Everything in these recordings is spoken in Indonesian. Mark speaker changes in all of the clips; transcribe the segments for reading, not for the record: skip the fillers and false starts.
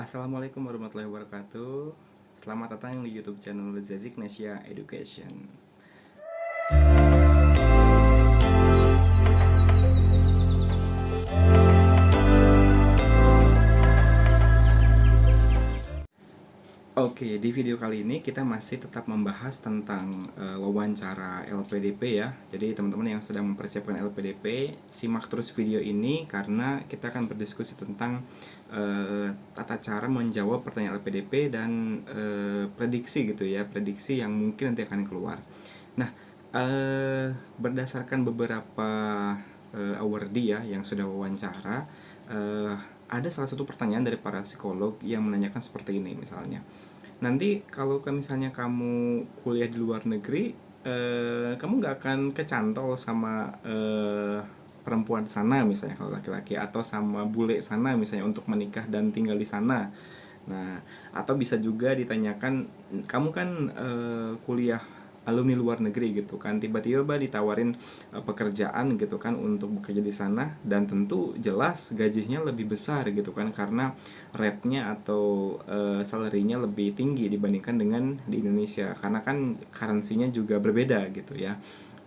Speaker 1: Assalamualaikum warahmatullahi wabarakatuh. Selamat datang di YouTube channel Zazik Nesya Education. Oke, di video kali ini kita masih tetap membahas tentang wawancara LPDP ya. Jadi teman-teman yang sedang mempersiapkan LPDP, simak terus video ini karena kita akan berdiskusi tentang tata cara menjawab pertanyaan LPDP dan prediksi gitu ya, prediksi yang mungkin nanti akan keluar. Nah, berdasarkan beberapa awardee ya yang sudah wawancara, uh, ada salah satu pertanyaan dari para psikolog yang menanyakan seperti ini misalnya. Nanti kalau misalnya kamu kuliah di luar negeri, kamu nggak akan kecantol sama perempuan sana misalnya kalau laki-laki, atau sama bule sana misalnya untuk menikah dan tinggal di sana. Nah, atau bisa juga ditanyakan, kamu kan kuliah alumni luar negeri gitu kan, tiba-tiba ditawarin pekerjaan gitu kan untuk bekerja di sana, dan tentu jelas gajinya lebih besar gitu kan, karena rate-nya atau salary-nya lebih tinggi dibandingkan dengan di Indonesia, karena kan currency-nya juga berbeda gitu ya.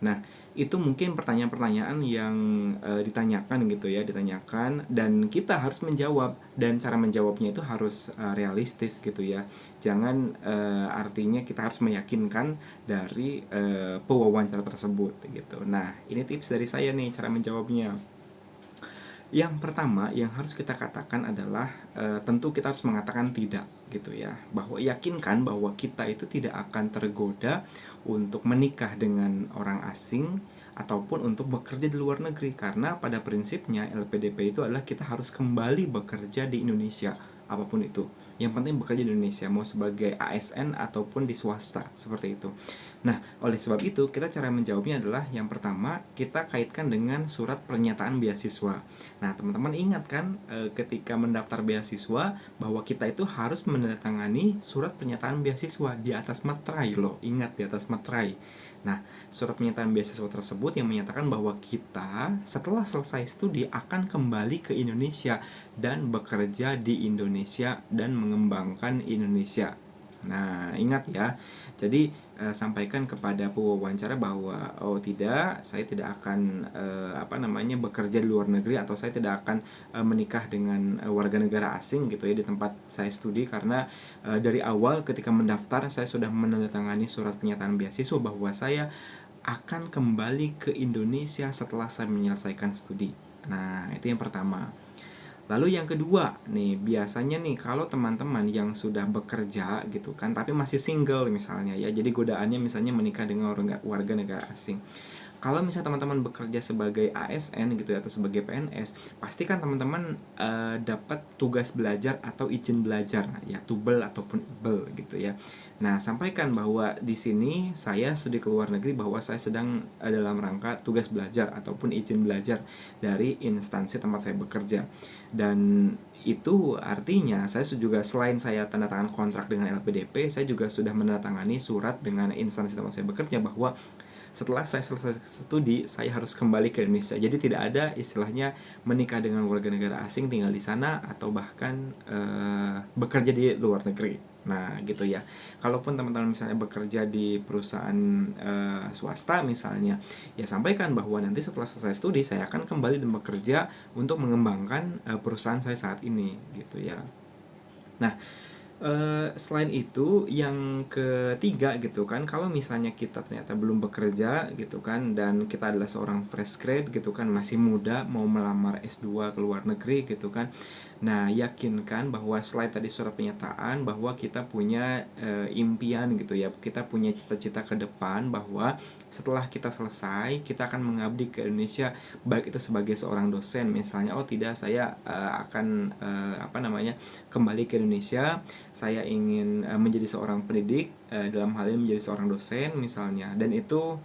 Speaker 1: Nah, itu mungkin pertanyaan-pertanyaan yang ditanyakan gitu ya, ditanyakan, dan kita harus menjawab, dan cara menjawabnya itu harus realistis gitu ya. Jangan artinya kita harus meyakinkan dari pewawancara tersebut gitu. Nah, ini tips dari saya nih cara menjawabnya. Yang pertama yang harus kita katakan adalah tentu kita harus mengatakan tidak gitu ya, bahwa yakinkan bahwa kita itu tidak akan tergoda untuk menikah dengan orang asing ataupun untuk bekerja di luar negeri, karena pada prinsipnya LPDP itu adalah kita harus kembali bekerja di Indonesia apapun itu. Yang penting bekerja di Indonesia, mau sebagai ASN ataupun di swasta, seperti itu. Nah, oleh sebab itu, kita cara menjawabnya adalah yang pertama, kita kaitkan dengan surat pernyataan beasiswa. Nah, teman-teman ingat kan ketika mendaftar beasiswa bahwa kita itu harus menandatangani surat pernyataan beasiswa di atas materai loh. Ingat, di atas materai. Nah, surat pernyataan beasiswa tersebut yang menyatakan bahwa kita setelah selesai studi akan kembali ke Indonesia dan bekerja di Indonesia dan mengembangkan Indonesia. Nah, ingat ya. Jadi sampaikan kepada pewawancara bahwa oh tidak, saya tidak akan bekerja di luar negeri, atau saya tidak akan menikah dengan warga negara asing gitu ya di tempat saya studi, karena dari awal ketika mendaftar saya sudah menandatangani surat pernyataan beasiswa bahwa saya akan kembali ke Indonesia setelah saya menyelesaikan studi. Nah, itu yang pertama. Lalu yang kedua nih, biasanya nih kalau teman-teman yang sudah bekerja gitu kan, tapi masih single misalnya ya, jadi godaannya misalnya menikah dengan warga negara asing. Kalau misalnya teman-teman bekerja sebagai ASN gitu ya, atau sebagai PNS, pasti kan teman-teman dapat tugas belajar atau izin belajar ya, tubel ataupun ibel gitu ya. Nah, sampaikan bahwa di sini saya studi ke luar negeri, bahwa saya sedang dalam rangka tugas belajar ataupun izin belajar dari instansi tempat saya bekerja. Dan itu artinya saya juga, selain saya tanda tangan kontrak dengan LPDP, saya juga sudah menandatangani surat dengan instansi tempat saya bekerja bahwa setelah saya selesai studi saya harus kembali ke Indonesia. Jadi tidak ada istilahnya menikah dengan warga negara asing, tinggal di sana, atau bahkan bekerja di luar negeri. Nah gitu ya. Kalaupun teman-teman misalnya bekerja di perusahaan swasta misalnya, ya sampaikan bahwa nanti setelah selesai studi saya akan kembali dan bekerja untuk mengembangkan perusahaan saya saat ini gitu ya. Nah, selain itu yang ketiga gitu kan, kalau misalnya kita ternyata belum bekerja gitu kan, dan kita adalah seorang fresh grade gitu kan, masih muda, mau melamar S2 ke luar negeri gitu kan. Nah, yakinkan bahwa selain tadi surat pernyataan bahwa kita punya impian gitu ya, kita punya cita-cita ke depan bahwa setelah kita selesai kita akan mengabdi ke Indonesia, baik itu sebagai seorang dosen misalnya, oh tidak, saya akan kembali ke Indonesia, saya ingin menjadi seorang pendidik, dalam hal ini menjadi seorang dosen misalnya, dan itu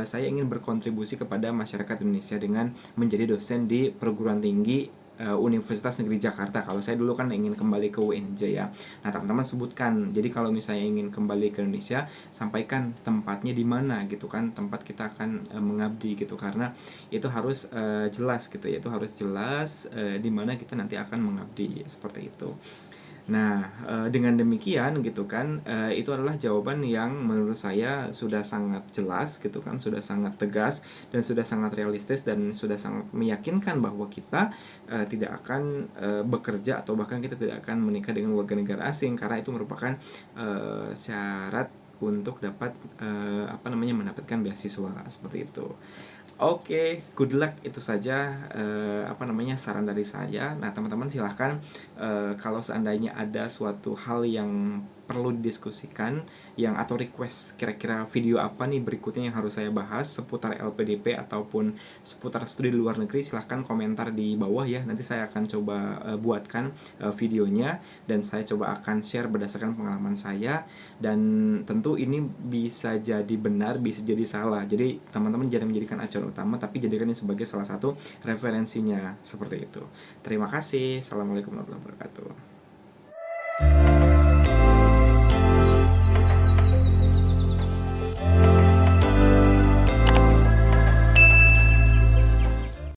Speaker 1: saya ingin berkontribusi kepada masyarakat Indonesia dengan menjadi dosen di perguruan tinggi Universitas Negeri Jakarta. Kalau saya dulu kan ingin kembali ke UNJ ya. Nah, teman-teman sebutkan. Jadi kalau misalnya ingin kembali ke Indonesia, sampaikan tempatnya di mana gitu kan, tempat kita akan mengabdi gitu, karena itu harus jelas gitu ya. Itu harus jelas di mana kita nanti akan mengabdi, seperti itu. Nah, dengan demikian gitu kan, itu adalah jawaban yang menurut saya sudah sangat jelas gitu kan, sudah sangat tegas dan sudah sangat realistis dan sudah sangat meyakinkan bahwa kita tidak akan bekerja atau bahkan kita tidak akan menikah dengan warga negara asing karena itu merupakan syarat untuk dapat mendapatkan beasiswa seperti itu. Oke, good luck, itu saja saran dari saya. Nah, teman-teman silahkan kalau seandainya ada suatu hal yang perlu didiskusikan atau request kira-kira video apa nih berikutnya yang harus saya bahas seputar LPDP ataupun seputar studi di luar negeri, silahkan komentar di bawah ya. Nanti saya akan coba buatkan videonya dan saya coba akan share berdasarkan pengalaman saya, dan tentu ini bisa jadi benar, bisa jadi salah. Jadi teman-teman jangan menjadikan acuan utama, tapi jadikan ini sebagai salah satu referensinya seperti itu. Terima kasih. Assalamualaikum warahmatullahi wabarakatuh.